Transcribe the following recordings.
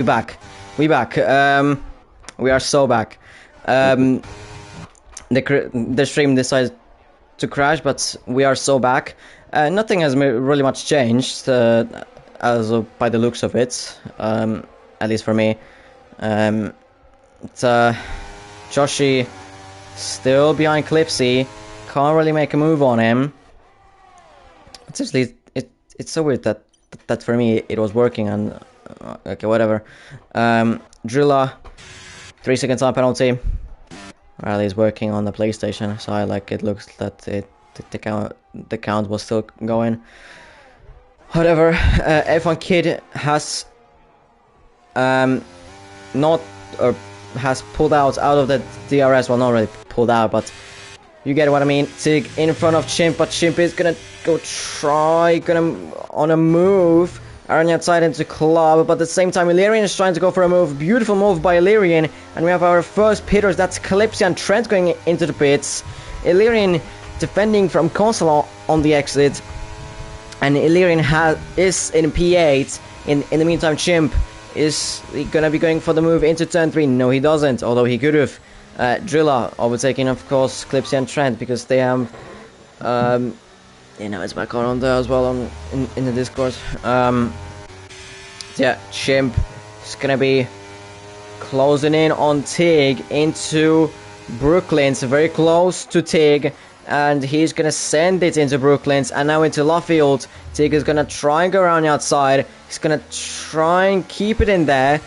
We back. We are so back. The stream decided to crash, but we are so back. Nothing has really much changed, as by the looks of it. At least for me. Joshi still behind Clipsy. Can't really make a move on him. It's so weird that for me it was working and okay, whatever. Drilla, 3 second time penalty. Riley is working on the PlayStation, so it looks that the count was still going. Whatever. F1 Kid has has pulled out of the DRS. Well, not really pulled out, but you get what I mean. Tig in front of Chimp, but Chimp is gonna on a move. Aaron outside into Club, but at the same time Illyrian is trying to go for a move. Beautiful move by Illyrian, and we have our first pitters. That's Calypsy and Trent going into the pits. Illyrian defending from Console on the exit, and Illyrian is in P8. In the meantime, Chimp is gonna be going for the move into turn 3. No, he doesn't, although he could have. Drilla overtaking, of course, Clipsy and Trent, because they have it's back on there as well in the Discord. Yeah, Chimp is gonna be closing in on Tig into Brooklyn's, very close to Tig, and he's gonna send it into Brooklyn's and now into Luffield. Tig is gonna try and go around the outside. He's gonna try and keep it in there,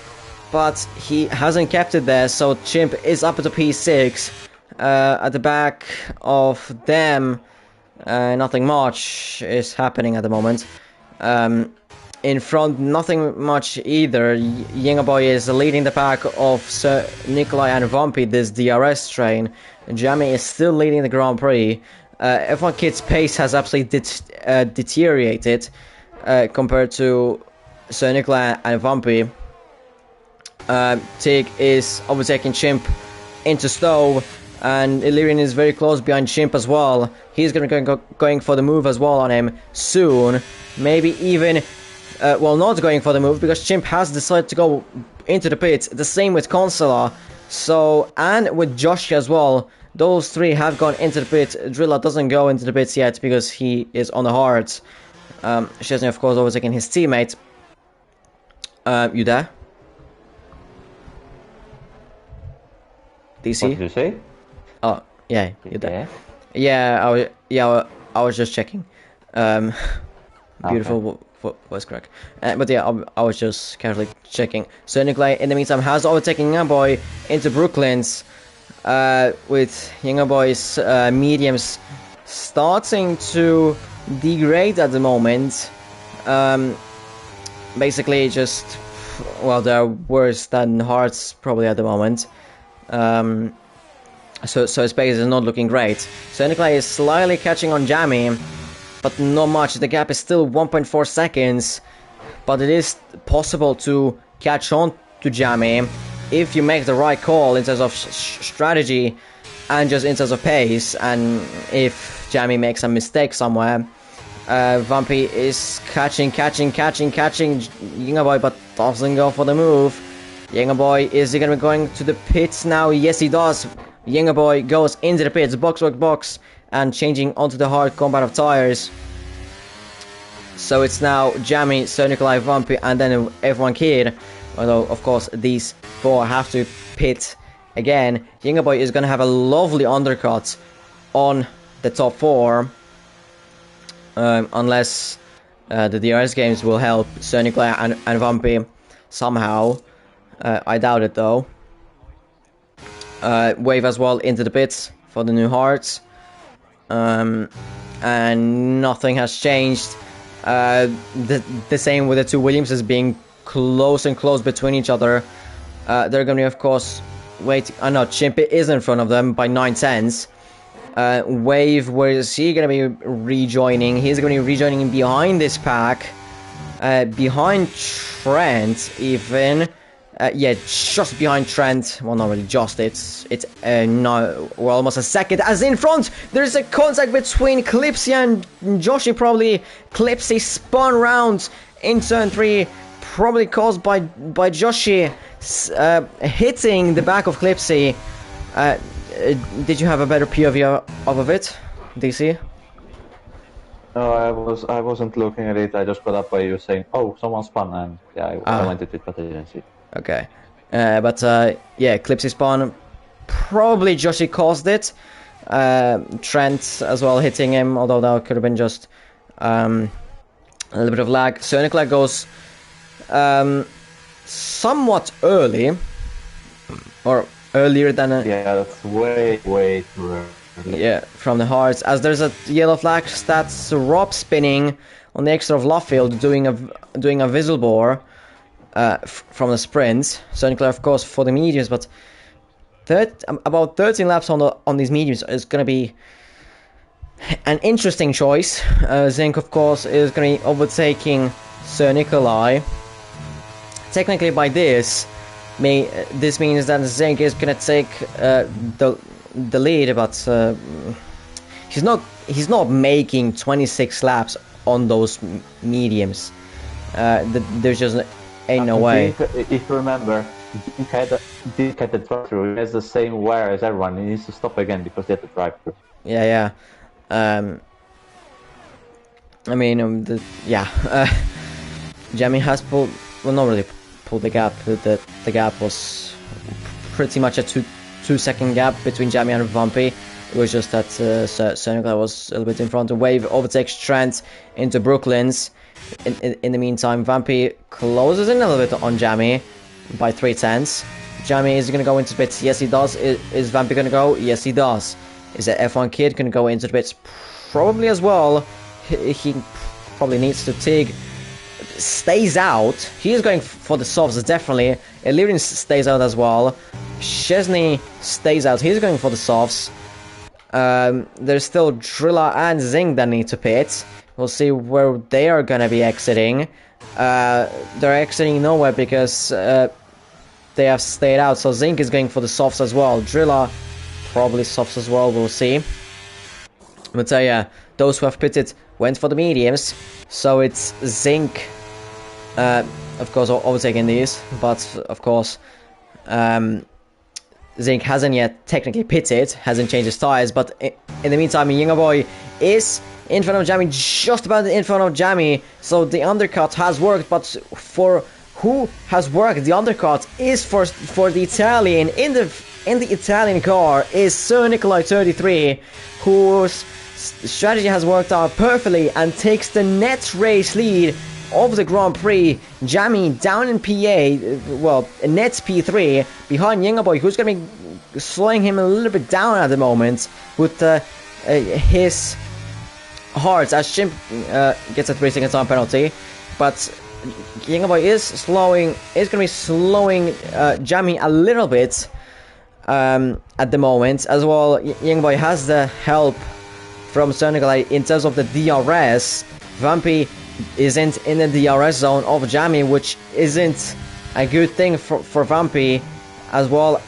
but he hasn't kept it there, so Chimp is up to P6. At the back of them, nothing much is happening at the moment. In front, nothing much either. Yingaboy is leading the pack of Sir Nikolai and Vampy, this DRS train. Jamie is still leading the Grand Prix. F1 Kid's pace has absolutely deteriorated compared to Sir Nikolai and Vampy. Tig is overtaking Chimp into Stowe, and Illyrian is very close behind Chimp as well. He's going for the move as well on him soon. Maybe even, not going for the move, because Chimp has decided to go into the pits. The same with Consola. So, and with Josh as well. Those three have gone into the pit. Drilla doesn't go into the pits yet because he is on the hards. Chesney, of course, overtaking his teammate. You there? DC? What did you say? Oh, yeah, you're there. Yeah, I was just checking. Beautiful voice crack. But yeah, I was just carefully checking. So Nikolai, in the meantime, has overtaken Yingaboy into Brooklyn's, with Yingaboy's mediums starting to degrade at the moment. Basically, just, well, they're worse than Hearts probably at the moment. So his pace is not looking great. So Nikolai is slightly catching on Jamie, but not much. The gap is still 1.4 seconds, but it is possible to catch on to Jamie if you make the right call in terms of strategy and just in terms of pace. And if Jamie makes a mistake somewhere, Vampy is catching Yingaboy, but doesn't go for the move. Yingaboy, is he gonna be going to the pits now? Yes, he does. Yingaboy goes into the pits, box, and changing onto the hard combat of tires. So it's now Jamie, Sir Nikolai, Vampy, and then F1 Kid. Although, of course, these four have to pit again. Yingaboy is gonna have a lovely undercut on the top four. Unless the DRS games will help Sir Nikolai and Vampy somehow. I doubt it though. Wave as well into the pits for the new hearts. And nothing has changed. The same with the two Williamses being close and close between each other. They're going to, of course, wait. No, Chimp is in front of them by 9 tenths. Wave, where is he going to be rejoining? He's going to be rejoining behind this pack. Behind Trent, even. Yeah, just behind Trent. Well, not really just. It's no, we're almost a second. As in front, there's a contact between Clipsy and Joshi. Probably Clipsy spun round in turn 3. probably caused by Joshi hitting the back of Clipsy. Did you have a better POV of it, DC? No, I wasn't looking at it. I just got up by you saying, "Oh, someone spun," and yeah, I went into it, but I didn't see it. Okay, but yeah, Clipsy spawn. Probably Joshi caused it. Trent as well hitting him, although that could have been just a little bit of lag. Sonic lag goes somewhat early, or earlier than yeah, that's way too early. Yeah, from the hearts, as there's a yellow flag. That's Rob spinning on the exit of Luffield, doing a visual bore from the sprint. Sonic of course for the mediums, but about 13 laps on these mediums is going to be an interesting choice. Zinc of course is going to be overtaking Sir Nikolai. Technically, by this means that Zinc is going to take the lead, but he's not making 26 laps on those mediums. There's just ain't no way. If you remember, Dink had the drive-through. He has the same wear as everyone. He needs to stop again because he had the drive-through. Yeah. I mean, Jamie has pulled. Well, not really pulled the gap. The gap was pretty much a 2-second gap between Jamie and Vampy. It was just that Sonic was a little bit in front. The wave overtakes Trent into Brooklyn's. In the meantime, Vampy closes in a little bit on Jamie by 3/10. Jamie is going to go into bits. Yes, he does. Is Vampy going to go? Yes, he does. Is the F1 kid going to go into the bits? Probably as well. He probably needs to Tig. Stays out. He is going for the softs, definitely. Illyrian stays out as well. Chesney stays out. He's going for the softs. There's still Drilla and Zing that need to pit. We'll see where they are going to be exiting. They're exiting nowhere because they have stayed out. So Zink is going for the softs as well. Drilla probably softs as well. We'll see. But yeah, those who have pitted went for the mediums. So it's Zink, of course, overtaking these. But of course, Zink hasn't yet technically pitted, hasn't changed his tires. But in the meantime, Younger Boy is in front of Jamie, just about in front of Jamie. So the undercut has worked, but for who has worked, the undercut is for the Italian. In the Italian car is Sir Nikolai 33, whose strategy has worked out perfectly and takes the net race lead of the Grand Prix. Jamie down in PA, well, net P3 behind Younger Boy, who's going to be slowing him a little bit down at the moment with his hearts, as Chimp gets a 3-second time penalty. But Younger Boy is going to be slowing Jamie a little bit at the moment as well. Younger Boy has the help from Sir Nikolai in terms of the DRS. Vampy isn't in the DRS zone of Jamie, which isn't a good thing for Vampy, as well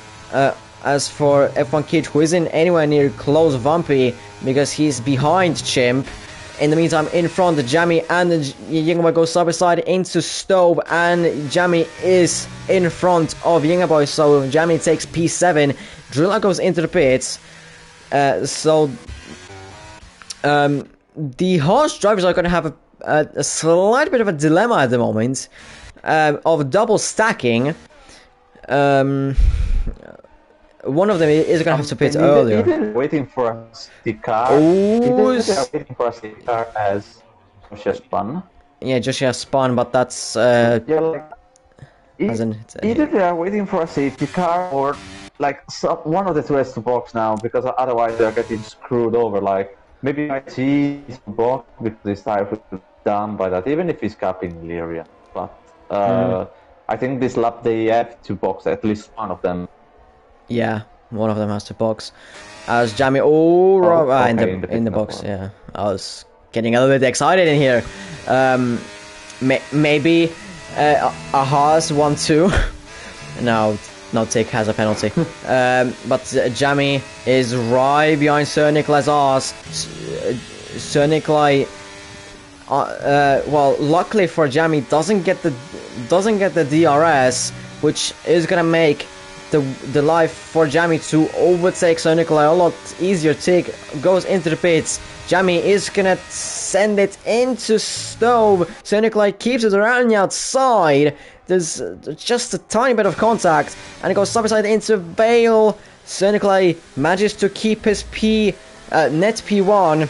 as for F1 Kid, who isn't anywhere near close Vampy because he's behind Chimp. In the meantime, in front, Jamie and Younger Boy go side by side into Stove, and Jamie is in front of Younger Boy, so Jamie takes P7. Drilla goes into the pits. The Haas drivers are going to have a slight bit of a dilemma at the moment of double stacking. One of them is going to have to pit earlier. Either waiting for a stick car. Either they're waiting for a stick car as Joshua spun. Yeah, Joshua spun, but that's either they are waiting for a safety car or like one of the two has to box now, because otherwise they're getting screwed over. Like maybe IT is to box because this tire was done by that, even if he's capping Illyria. But I think this lap they have to box at least one of them. Yeah, one of them has to box. As Jamie, in the box. Yeah, I was getting a little bit excited in here. Maybe a Haas 1-2. No, Tick has a penalty. But Jamie is right behind Sir Nikolai's ass. Sir Nikolai, well, luckily for Jamie, doesn't get the doesn't get the DRS, which is gonna make the life for Jammy to overtake Sir Nikolai a lot easier. Tig goes into the pits. Jammy is gonna send it into Stove. Sir Nikolai keeps it around the outside. There's just a tiny bit of contact, and it goes side by side into Vale. Sir Nikolai manages to keep his net P1.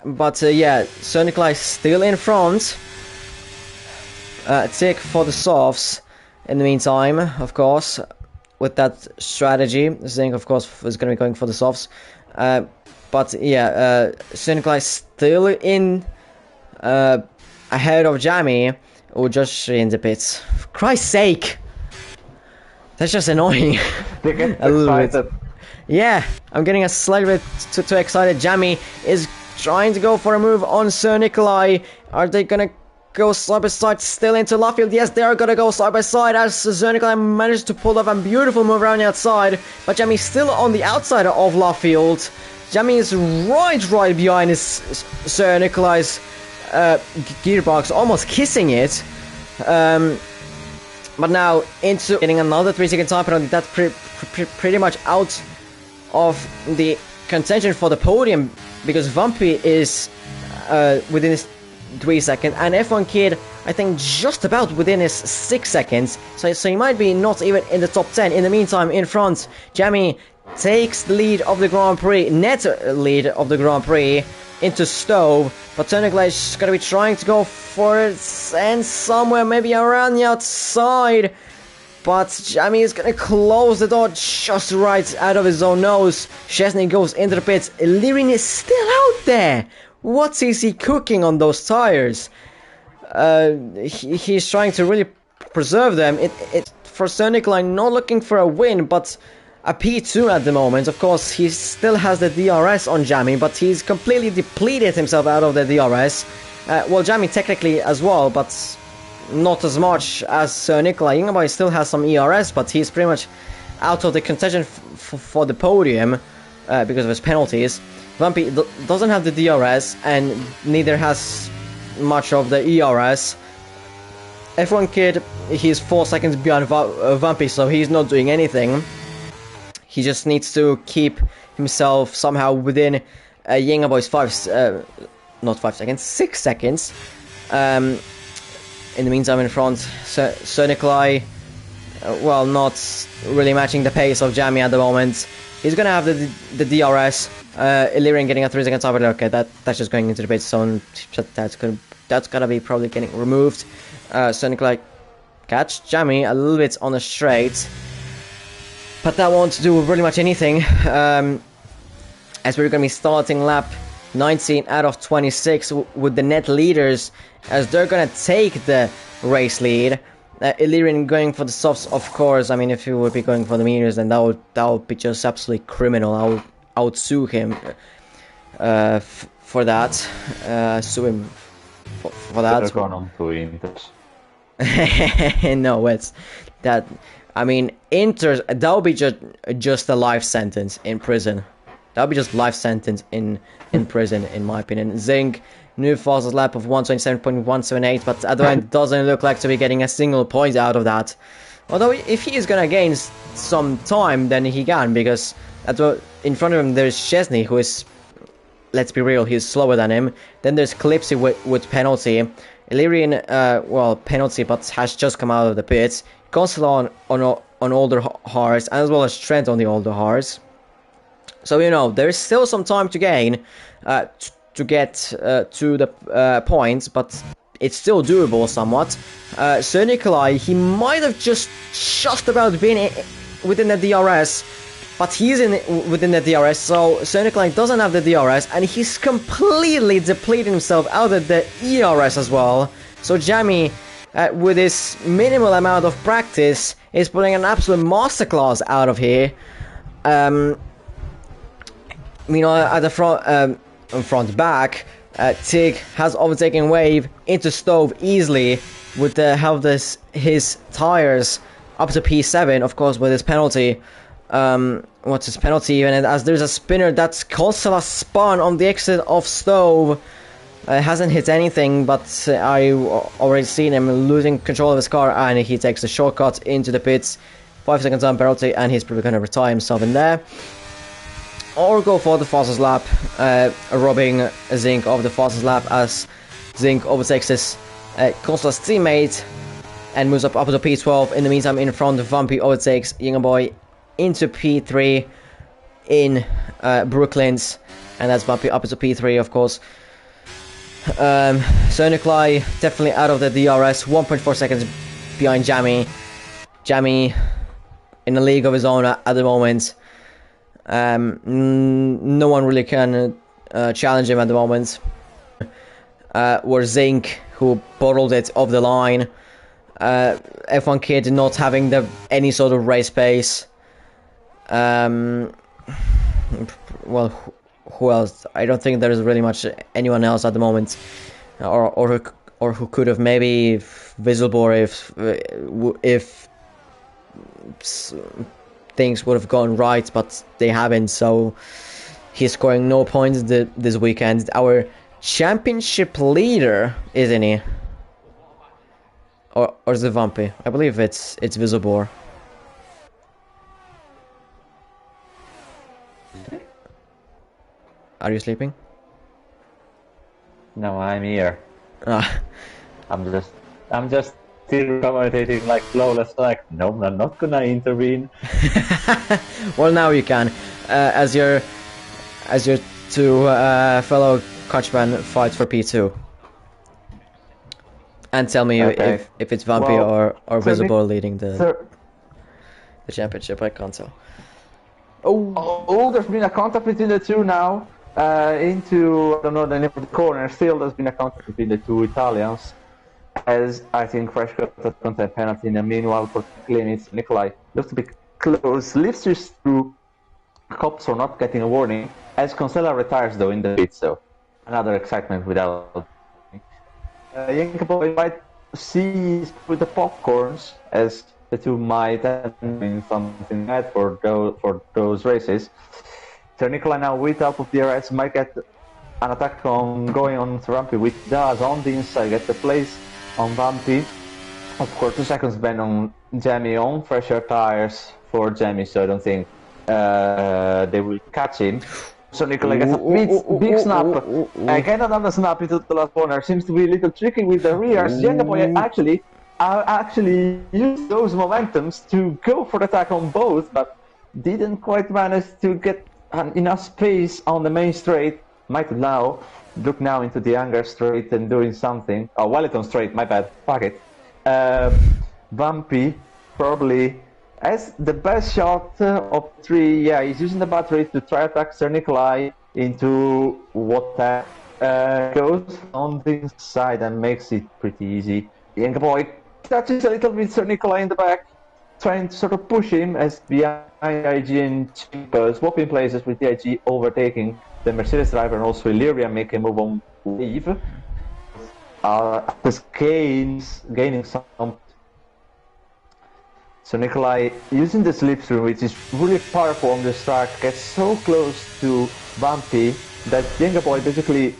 But yeah, Sir Nikolai still in front. Tig for the softs. In the meantime, of course, with that strategy, Zink, of course, is going to be going for the softs. But yeah, Sir Nikolai still in ahead of Jammy, or just in the pits. For Christ's sake! That's just annoying. They get a little excited. bit. Yeah, I'm getting a slightly bit too excited. Jammy is trying to go for a move on Sir Nikolai. Are they gonna go side by side still into Luffield? Yes, they are gonna go side by side as Sir Nikolai manages to pull off a beautiful move around the outside. But Jammy's still on the outside of Luffield. Jammy is right behind his Sir Nikolai's gearbox, almost kissing it. But now into getting another 3-second time penalty. That's pretty much out of the contention for the podium, because Vumpy is within his 3 seconds, and F1 Kid, I think, just about within his 6 seconds. So he might be not even in the top 10. In the meantime, in front, Jammy takes the lead of the Grand Prix, net lead of the Grand Prix, into Stove. But Sir Nikolai is going to be trying to go for it, and somewhere maybe around the outside. But Jammy is going to close the door just right out of his own nose. Chesney goes into the pits. Lirin is still out there. What is he cooking on those tires? He's trying to really preserve them. For Sir Nikolai, not looking for a win, but a P2 at the moment. Of course, he still has the DRS on Jammy, but he's completely depleted himself out of the DRS. Well, Jammy technically as well, but not as much as Sir Nikolai. Ingeborg still has some ERS, but he's pretty much out of the contention for the podium because of his penalties. Vumpy doesn't have the DRS, and neither has much of the ERS. F1 Kid, he's 4 seconds behind Vumpy, so he's not doing anything. He just needs to keep himself somehow within Yingaboy's 6 seconds. In the meantime, in front, Sir Nikolai, well, not really matching the pace of Jammy at the moment. He's gonna have the DRS. Illyrian getting a 3-second time, but okay, that's just going into the pit zone. That's gonna be probably getting removed. Sir Nikolai catch Jammy a little bit on the straight, but that won't do really much anything. As we're gonna be starting lap 19 out of 26 with the net leaders, as they're gonna take the race lead. Illyrian going for the softs, of course. I mean, if he would be going for the meters, then that would be just absolutely criminal. I would sue him for that. Sue him for that. No, it's that. I mean, that would be just a life sentence in prison. That would be just life sentence in prison, in my opinion. Zing, new fastest lap of 127.178, but at the end doesn't look like to be getting a single point out of that. Although if he is gonna gain some time, then he can, because in front of him there's Chesney, who is, let's be real, he's slower than him. Then there's Clipsy with penalty. Illyrian, well, penalty, but has just come out of the pits. Gonzalo on older cars, as well as Trent on the older cars. So, you know, there is still some time to gain to get to the points, but it's still doable somewhat. Sir Nikolai, he might have just about been within the DRS, but he's within the DRS, so Sir Nikolai doesn't have the DRS, and he's completely depleted himself out of the ERS as well. So Jammy, with his minimal amount of practice, is putting an absolute masterclass out of here. You know, at the front back, Tig has overtaken Wave into Stove easily with the help of his tires up to P7, of course, with his penalty. What's his penalty even? And as there's a spinner, that's Konsala spun on the exit of Stove. Hasn't hit anything, but I already seen him losing control of his car, and he takes a shortcut into the pits. 5 seconds on penalty, and he's probably going to retire himself in there. Or go for the fastest lap, robbing Zinc of the fastest lap as Zinc overtakes his Consular's teammate and moves up to P12. In the meantime, in front, Vampy overtakes Younger Boy into P3 in Brooklands, and that's Vampy up to P3, of course. So Nikolai definitely out of the DRS, 1.4 seconds behind Jammy. Jammy in a league of his own at the moment. No one really can challenge him at the moment. Where Zinc, who bottled it off the line. F1 Kid not having any sort of race pace. Well, who else? I don't think there's really much anyone else at the moment, or who could have, maybe Visible if things would have gone right, but they haven't. So he's scoring no points this weekend. Our championship leader, isn't he? Or is it Vampy? I believe it's Visible. Are you sleeping? No, I'm here. Ah. I'm just still commentating like flawless. Like, no, I'm not gonna intervene. Well, now you can, as your two fellow coachman fight for P2. And tell me if it's Vampy or Visible leading the championship. I can't tell. Oh, there's been a contact between the two now. Into, I don't know the name of the corner. Still, there's been a contact between the two Italians. As I think Fresh got a contact penalty. In the meanwhile, for Clemens, Nikolai looks to be close. Lives just through cops for not getting a warning. As Consella retires though in the pit, so another excitement without. Young Boy might see with the popcorns, as the two might have been something bad for those races. So Nikolai now with help of DRS might get an attack going on Vampy, which does on the inside get the place on Vampy. Of course, 2 seconds ban on Jamie on fresher tires for Jamie, so I don't think they will catch him. So Nikolai gets a big snap. Again another snap into the last corner. Seems to be a little tricky with the rears. Younger Boy actually used those momentums to go for the attack on both, but didn't quite manage to get enough space on the main straight. Might now look now into the younger straight and doing something. Oh, Wellington straight, my bad. Fuck it. Vampy probably has the best shot of 3. Yeah, he's using the battery to try to attack Sir Nikolai into what goes on the inside and makes it pretty easy. Young Boy touches a little bit Sir Nikolai in the back, trying to sort of push him as behind IG and Chip swapping places with the IG overtaking the Mercedes driver, and also Illyria make a move on leave. This gaining some. So Nikolai using the slipstream, which is really powerful on this track, gets so close to Vampy that Younger Boy basically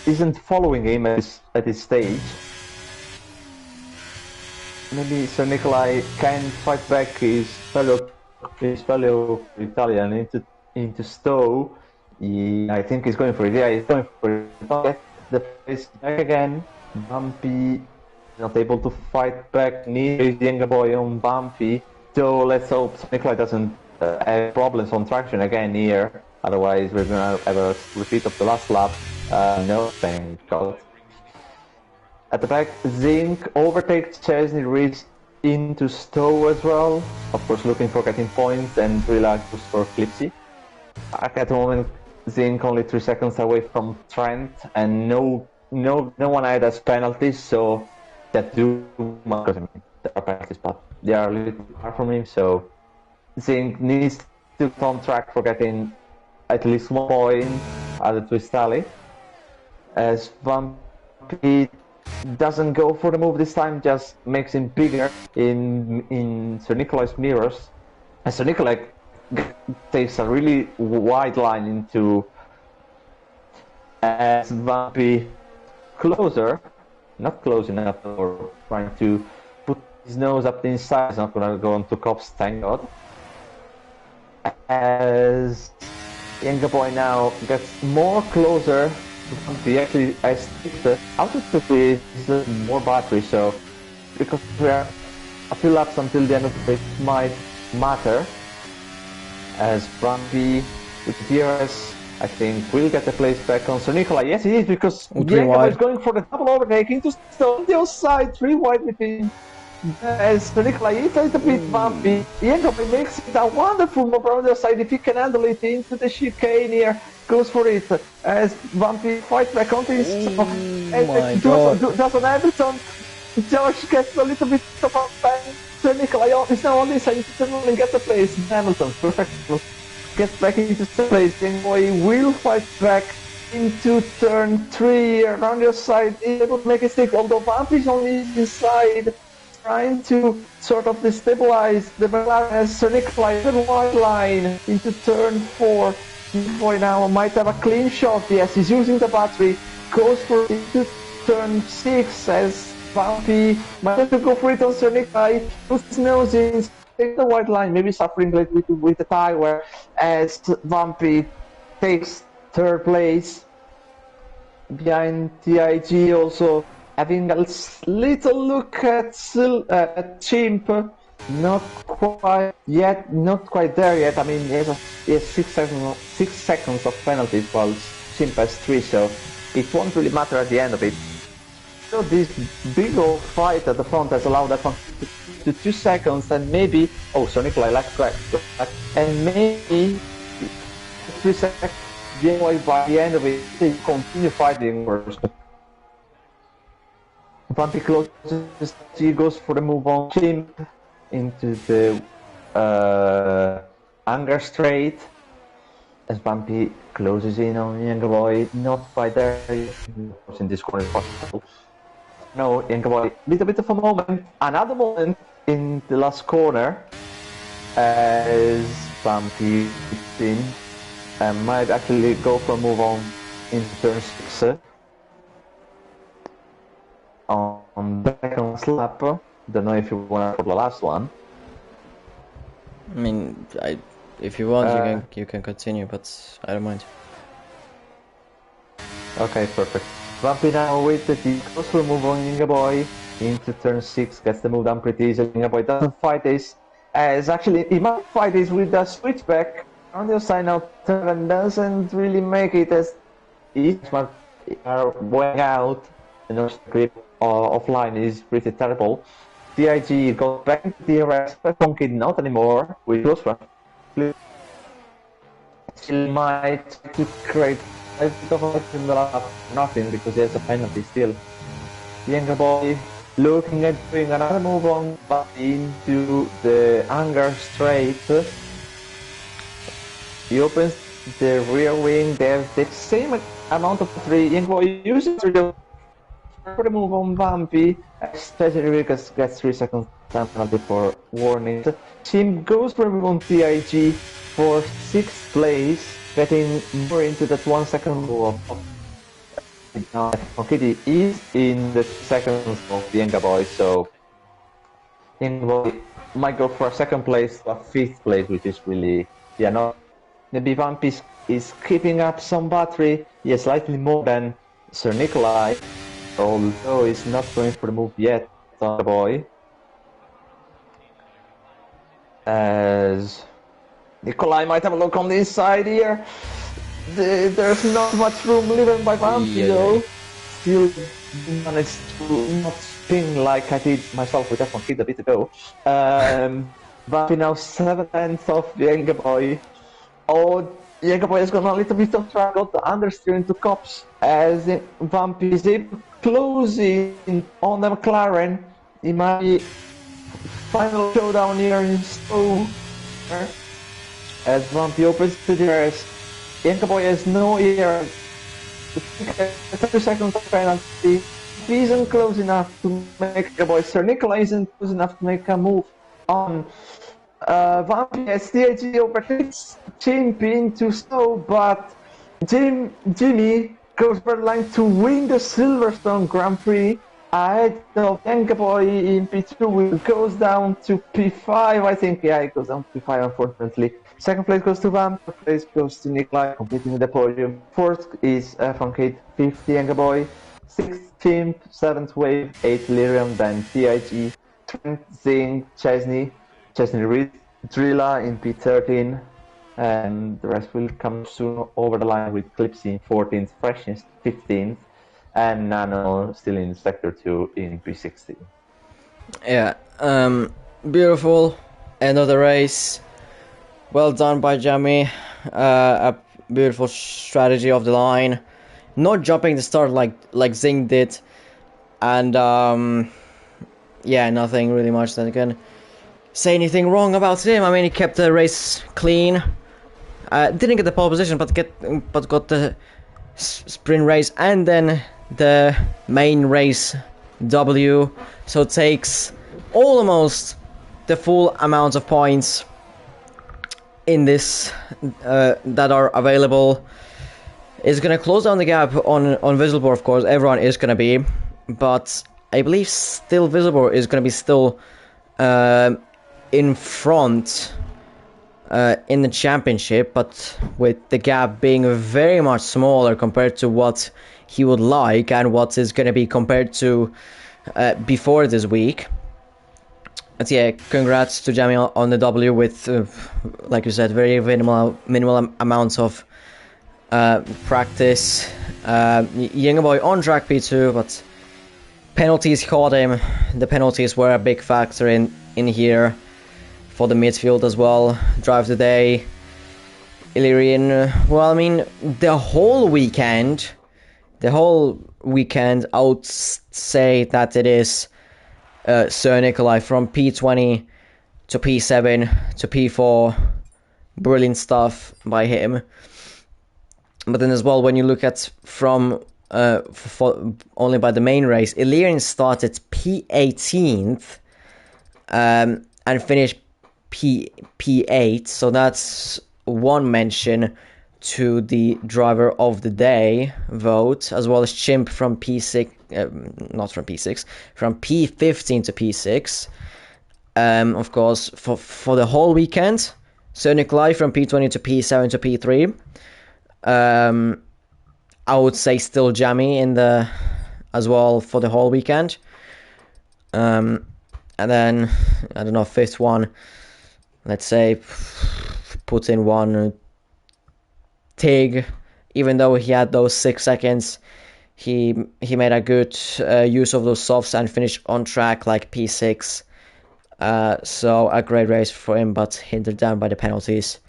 isn't following him at this stage. Maybe Sir Nikolai can fight back his fellow Italian into Stowe. I think he's going for it. Yeah, he's going for it. Get the place back again. Vampy not able to fight back. Needs Younger Boy on Vampy. So let's hope Nikolai doesn't have problems on traction again here. Otherwise, we're gonna have a repeat of the last lap. No, thank God. At the back, Zinc overtakes Chesney, Reeds into Stowe as well. Of course, looking for getting points and relax for Clipsy. At the moment, Zinc only 3 seconds away from Trent, and no one has penalties, so that do much. I mean, there are penalties, but they are a little far from him. So Zinc needs to be on track for getting at least 1 point added to his tally. As Vampy doesn't go for the move this time, just makes him bigger in Sir Nikolai's mirrors. And Sir Nikolai takes a really wide line into as Vampy closer, not close enough, or trying to put his nose up the inside. He's not gonna go onto cops, thank God. As Younger Boy now gets more closer. He actually has out of the way is more battery, so because we are a few laps until the end of the race might matter. As Brumby with DRS, I think will get the place back on Sir Nicola. Yes, he is, because Younger is going for the double overtake into Stone, the outside, 3 wide between. As Sir Nicola is a little bit bumpy, Younger makes it a wonderful move around the side if he can handle it into the chicane here. Goes for it as Bumpy fights back onto his does an Hamilton. Josh gets a little bit of a bang. Sir Nicola is now on this side and gets a place. Hamilton, perfect. Gets back into the place. Young Boy will fight back into turn 3 around your side. He's able to make a stick, although Bumpy is on his inside, trying to sort of destabilize the McLaren as Sir Nicola the wide line into turn 4. Boy now might have a clean shot. Yes, he's using the battery. Goes for it into turn 6 as Bumpy might have to go for it on Sir Nicola. Puts his nose in, takes the white line, maybe suffering with the tire as Bumpy takes 3rd place. Behind TIG also having a little look at Chimp. Not quite yet, not quite there yet. I mean, he has 6 seconds of penalties, while Chimp has 3, so it won't really matter at the end of it. So this big old fight at the front has allowed that one to 2 seconds, and maybe, oh, Sir Nicola, and maybe 3 seconds by the end of it, they continue fighting first. Bumpy closes, he goes for the move on Chimp into the Anger Straight as Bumpy closes in on Younger Boy. Not quite there in this corner possible. No, Younger Boy, little bit of a moment, another moment in the last corner as Bumpy gets in and might actually go for a move on into turn 6 on the second lap. Don't know if you want for the last one. I mean, if you want, you can continue, but I don't mind. Okay, perfect. Bumpy now with the goes for move on Younger Boy into turn 6, gets the move done pretty easily. Younger Boy doesn't fight this, as actually he might fight this with the switchback on the other side now. Turn doesn't really make it, as he's going out. The nose grip offline is pretty terrible. DIG goes back to DRS, but Monkey not anymore with close run. Still might to create a bit of a in the lap, nothing, because he has a penalty still. Younger Boy looking at doing another move on, but into the Anger Straight. He opens the rear wing, they have the same amount of 3. Younger Boy uses the move on Bumpy, especially because gets 3 seconds penalty for warning. Team goes for move on TIG for 6th place, getting more into that 1 second move of Kitty is in the seconds of the Younger Boy, so Younger Boy might go for a 2nd place to a 5th place, which is really, maybe Bumpy is keeping up some battery, slightly more than Sir Nicola, although he's not going for the move yet, Younger Boy. As Nikolai might have a look on the inside here. There's not much room left by Bumpy though. Still managed to not spin like I did myself with F1 Kid a bit ago. Bumpy now 7th of the Younger Boy. Oh, Younger Boy has gone a little bit of trouble, got the understeer into cops as Bumpy is able to close in on the McLaren. He might be final showdown here in Stowe. As Bumpy opens the doors, Younger Boy has no ear. 30 seconds of penalty. He isn't close enough to make a boy. Sir Nicola isn't close enough to make a move on. Bumpy as TIG overtakes Chimp into Stowe, but Jimmy goes over the line to win the Silverstone Grand Prix. Ahead of Engaboy in P2, goes down to P5, I think. Yeah, it goes down to P5, unfortunately. Second place goes to Van, third place goes to Nikolai, completing the podium. Fourth is from Kate, fifth, Engaboy. Sixth, Chimp, seventh, Wave, eighth, Lyrium, then TIG, 10th, Zing, Chesney Reed, Drilla in P13, and the rest will come soon over the line with Clipsy in 14th, Freshness 15th, and Nano still in Sector 2 in P16. Yeah, beautiful end of the race. Well done by Jamie. A beautiful strategy of the line. Not jumping the start like Zing did. And yeah, nothing really much that I can say anything wrong about him. I mean, he kept the race clean. Didn't get the pole position, but got the sprint race and then the main race W. So takes almost the full amount of points in this that are available. Is gonna close down the gap on Visible, of course. Everyone is gonna be, but I believe still Visible is gonna be still in front in the championship, but with the gap being very much smaller compared to what he would like and what is going to be compared to before this week. But yeah, congrats to Jamie on the W with, like you said, very minimal amounts of practice. Younger boy on track P2, but penalties caught him. The penalties were a big factor in here for the midfield as well. Drive today, Illyrian. Well, I mean, the whole weekend, I would say that it is Sir Nikolai from P20 to P7 to P4. Brilliant stuff by him. But then as well, when you look at from only by the main race, Illyrian started P18th and finished P8, so that's one mention to the driver of the day vote, as well as Chimp from P6, from P15 to P6. Of course, for the whole weekend, Sir Nikolai from P20 to P7 to P3. I would say still Jammy in the as well for the whole weekend. And then I don't know, fifth one. Let's say put in one Tig, even though he had those 6 seconds, he made a good use of those softs and finished on track like P6. So a great race for him, but hindered down by the penalties.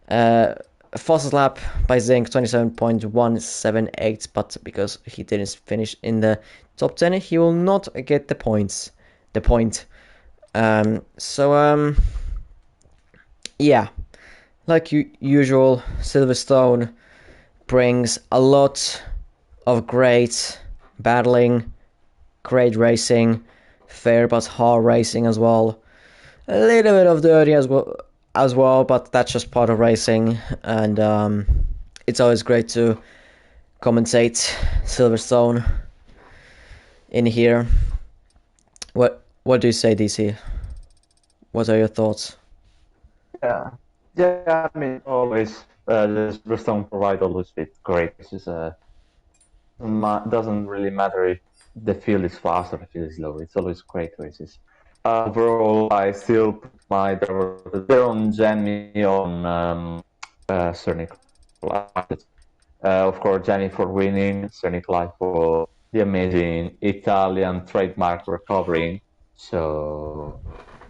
Fastest lap by Zink 27.178, but because he didn't finish in the top 10, he will not get the point. Yeah, like usual, Silverstone brings a lot of great battling, great racing, fair but hard racing as well. A little bit of dirty as well, but that's just part of racing, and it's always great to commentate Silverstone in here. What do you say, DC? What are your thoughts? Yeah, I mean, always the Silverstone provide always with great races. Doesn't really matter if the field is fast or the field is slow. It's always great races. Overall, I still put my there on Jenny on Sir Nikolai. Of course, Jenny for winning, Sir Nikolai for the amazing Italian trademark recovering. So,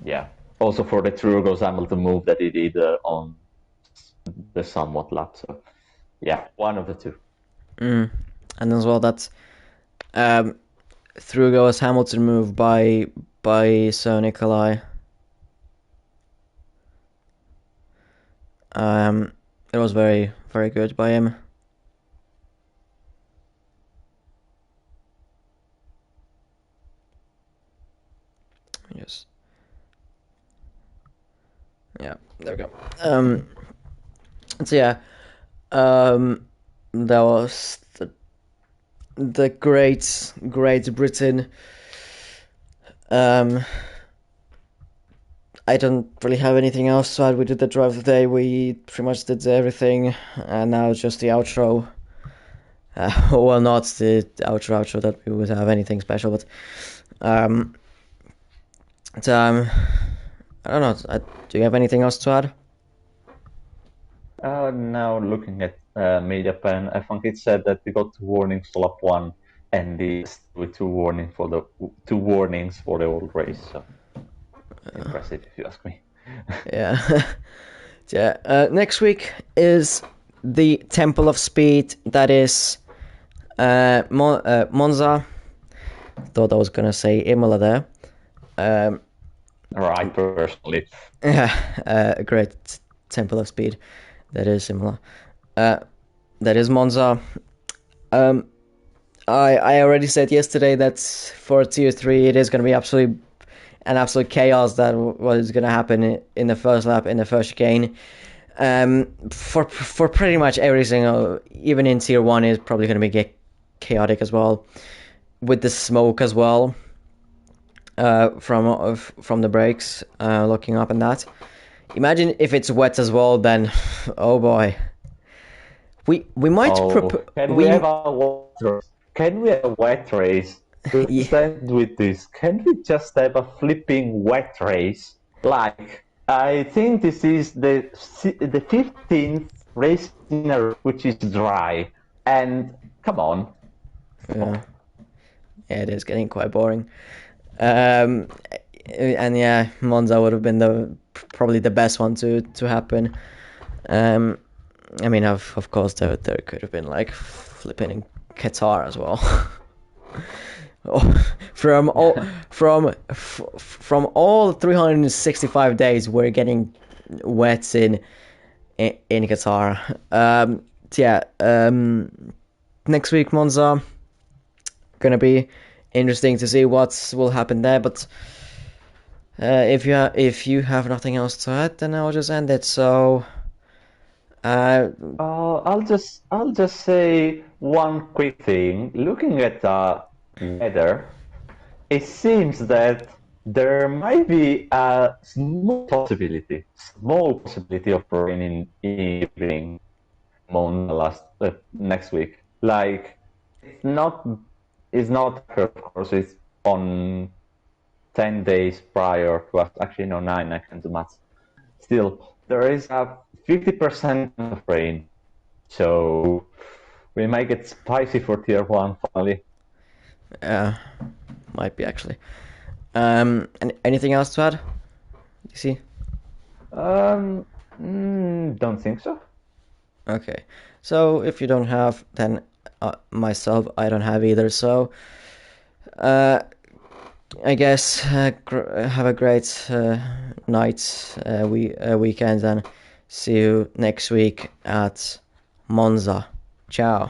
yeah. Also for the Trugos Hamilton move that he did on the somewhat lap. So, yeah, one of the two. And as well, that Trugos Hamilton move by Sir Nikolai. It was very, very good by him. Yes. Yeah, there we go. So yeah, that was the the Great Britain. I don't really have anything else to add. We did the drive today. We pretty much did everything, and now it's just the outro. Well, not the outro that we would have anything special, but I don't know. Do you have anything else to add? Now looking at media pen, I think it said that we got 2 warnings for lap 1 and with 2 warnings for the whole race. So impressive, if you ask me. Yeah. Yeah. Next week is the Temple of Speed. That is Monza. Thought I was gonna say Imola there. Right, personally. Yeah, a great Temple of Speed. That is Imola. That is Monza. I already said yesterday that for Tier 3 it is going to be absolute chaos that what is going to happen in the first lap, in the first chicane. For pretty much every single, even in Tier 1 is probably going to be chaotic as well, with the smoke as well from the brakes, looking up and that. Imagine if it's wet as well, then oh boy. We might Can we have a wet race? To stand with this, can we just have a flipping wet race? Like, I think this is the 15th race in a row which is dry, and come on. Yeah, it is getting quite boring. And yeah, Monza would have been probably the best one to happen. I mean, of course, there could have been like flipping in Qatar as well. from all 365 days, we're getting wet in Qatar. Next week, Monza, gonna be interesting to see what will happen there. But if you have nothing else to add, then I'll just end it. So. I'll just say one quick thing. Looking at the weather, it seems that there might be a small possibility of rain in evening next week. Like it's not, of course, it's on 10 days prior to us. Actually, no, 9. I can do maths. Still, there is a 50% of rain, so we might get spicy for Tier 1 finally. Might be actually. And anything else to add? You see? Don't think so. Okay, so if you don't have, then myself, I don't have either. So, I guess have a great night, weekend, and see you next week at Monza. Ciao.